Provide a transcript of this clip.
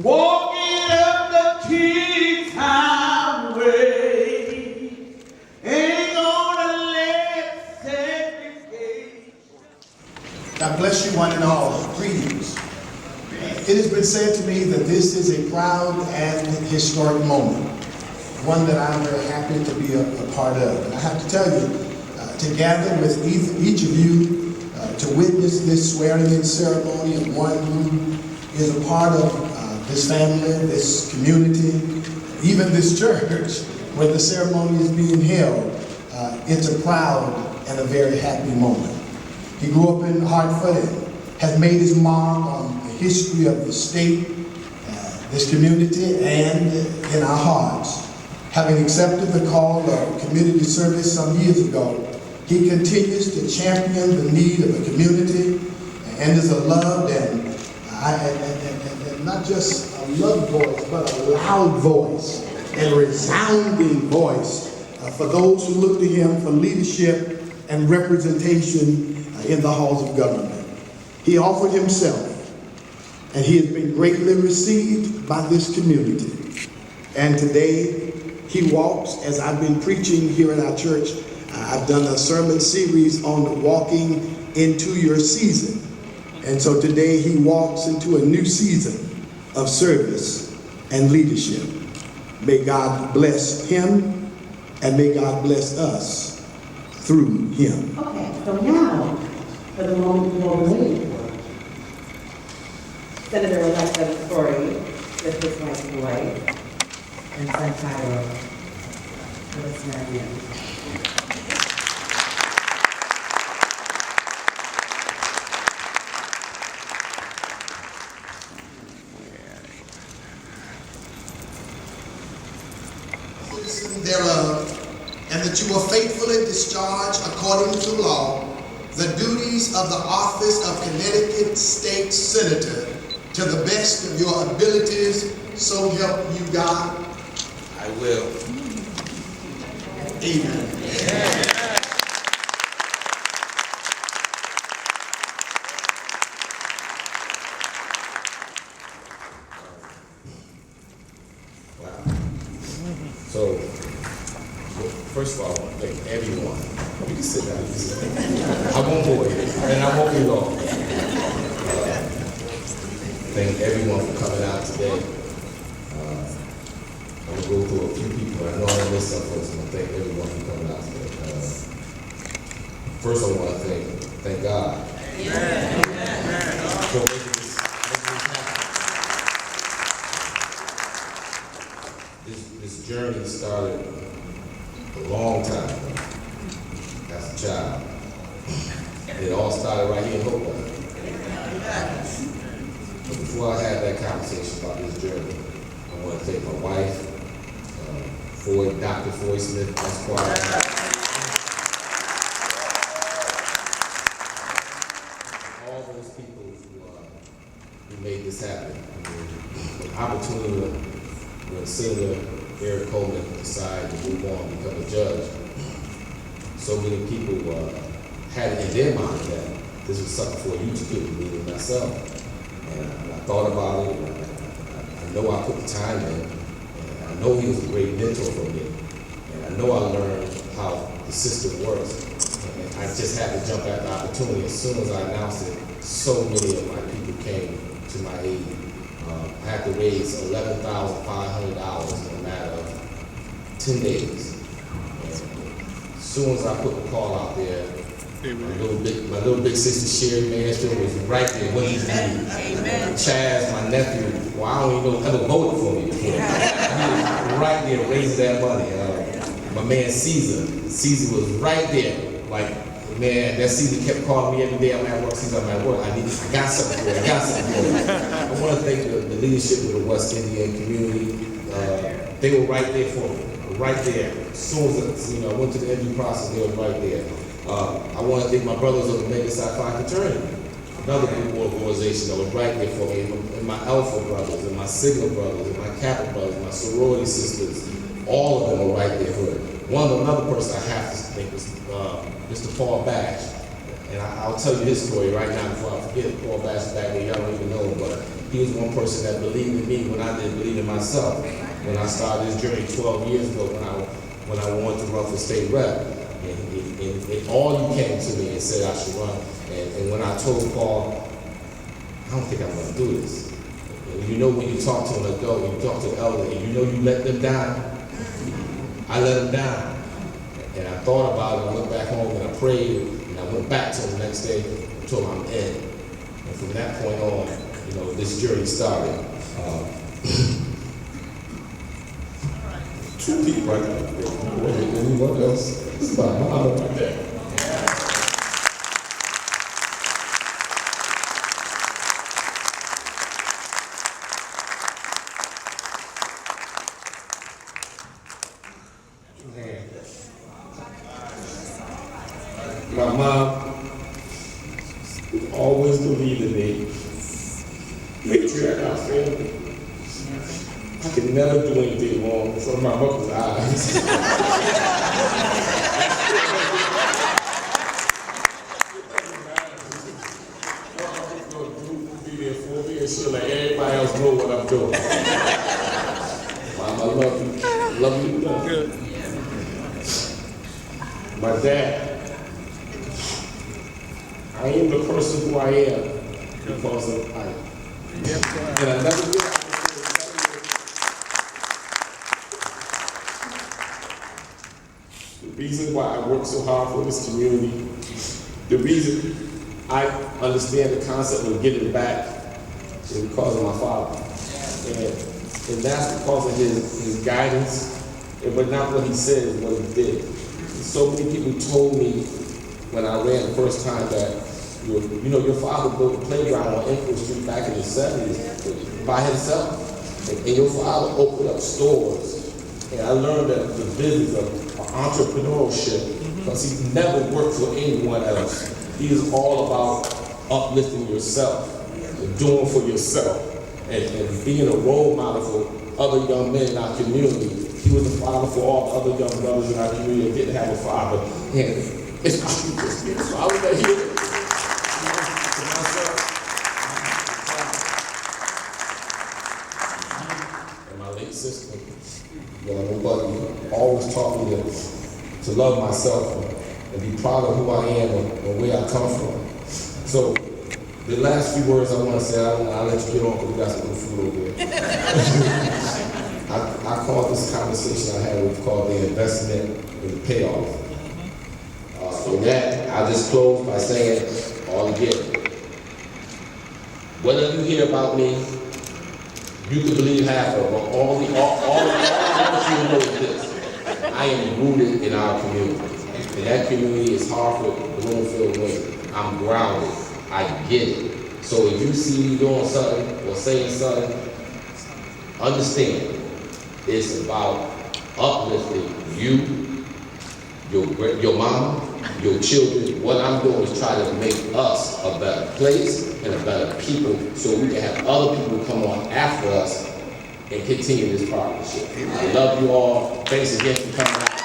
Walking up the King's Highway, ain't gonna let segregation. God bless you one and all. Greetings. It has been said to me that this is a proud and historic moment, one that I'm very happy to be a part of. And I have to tell you, to gather with each of you to witness this swearing-in ceremony of one who is a part of this family, this community, even this church, where the ceremony is being held, it's a proud and a very happy moment. He grew up in Hartford and has made his mark on the history of the state, this community, and in our hearts. Having accepted the call of community service some years ago, he continues to champion the need of the community and is a loved and not just a loved voice, but a loud voice and a resounding voice for those who look to him for leadership and representation in the halls of government. He offered himself, and he has been greatly received by this community. And today, he walks, as I've been preaching here in our church. I've done a sermon series on walking into your season. And so today he walks into a new season of service and leadership. May God bless him and may God bless us through him. Okay, so now, for the moment we've all been waiting for. Senator-elect McCrory with his wife and son Tyler. Let's marry him. Thereof, and that you will faithfully discharge according to law the duties of the office of Connecticut State Senator to the best of your abilities, so help you God. I will. Amen. So, first of all, I want to thank everyone. You can sit down. I won't bore you, and I won't be long. Thank everyone for coming out today. I'm going to go through a few people. I know I missed some folks. I'm going to thank everyone for coming out today. First, I want to thank God. For making this happen. This journey started a long time ago, as a child. And it all started right here in Hope. But before I have that conversation about this journey, I want to thank my wife, Dr. Foy Smith, Esquire. All those people who made this happen. I mean, the opportunity when Senator Eric Coleman decided to move on and become a judge, so many people had it in their mind that this was something for you to do, meaning myself. And I thought about it, and I know I put the time in, and I know he was a great mentor for me, and I know I learned how the system works, and I just had to jump at the opportunity. As soon as I announced it, so many of my people came to my aid. I had to raise $11,500 in a matter of 10 days. And as soon as I put the call out there, my little big sister Sherry Manstrom was right there when he needed. Chaz, my nephew, well, I don't even know, ever voted for me before. He was right there raising that money. My man Caesar was right there. Like, man, that Caesar kept calling me every day. I'm at work, Caesar, I'm at work. I got something for you. I want to thank the leadership of the West Indian community. They were right there for me, right there. As soon as I went to the interview process, they were right there. I want to thank my brothers of the Mega Psi Phi fraternity, another group organization that was right there for me, and my Alpha brothers, and my Sigma brothers, and my Kappa brothers, my sorority sisters. All of them were right there for me. Another person I have to thank was Mr. Paul Bash. And I'll tell you his story right now before I forget. Paul Bash back there, y'all don't even know him, but he was one person that believed in me when I didn't believe in myself. When I started this journey 12 years ago, when I wanted to run for state rep, and all you came to me and said I should run. And when I told Paul, I don't think I'm going to do this. And you know when you talk to an adult, when you talk to an elder, and you know you let them down, I let them down. And I thought about it, I went back home and I prayed, and I went back to him the next day and told him I'm in. And from that point on, you know, this journey started. Two people right there. Anyone else? This is my mom right there. My mom always believed in me. Matriarch of our family. I could never do anything wrong in front of my mother's eyes. Be there for me, and she'll let everybody else know what I'm doing. Mom, I love you. Love you. Good. My dad. I am the person who I am because of I. And I never did. The reason why I work so hard for this community, the reason I understand the concept of giving back is because of my father. And that's because of his guidance, but not what he said, what he did. So many people told me when I ran the first time that, you know, your father built a playground on Enfield Street back in the 70s by himself. And your father opened up stores. And I learned that the business of entrepreneurship, because he never worked for anyone else. He is all about uplifting yourself, and doing for yourself, and being a role model for other young men in our community. He was a father for all the other young brothers in our community that didn't have a father. And it's my future. So I was that here. And my late sister, nobody always taught me to love myself and be proud of who I am and where I come from. So the last few words I want to say, I'll let you get on because we got some good food over there. I call this conversation I had what we call the investment and the payoff. For that, I'll just close by saying all again. Whatever you hear about me, you can believe half of it, but all you know is this. I am rooted in our community. And that community is Hartford, Bloomfield, Windsor. I'm grounded. I get it. So if you see me doing something or saying something, understand it's about uplifting you, your mama, your children. What I'm doing is try to make us a better place and a better people so we can have other people come on after us and continue this partnership. I love you all. Thanks again for coming out.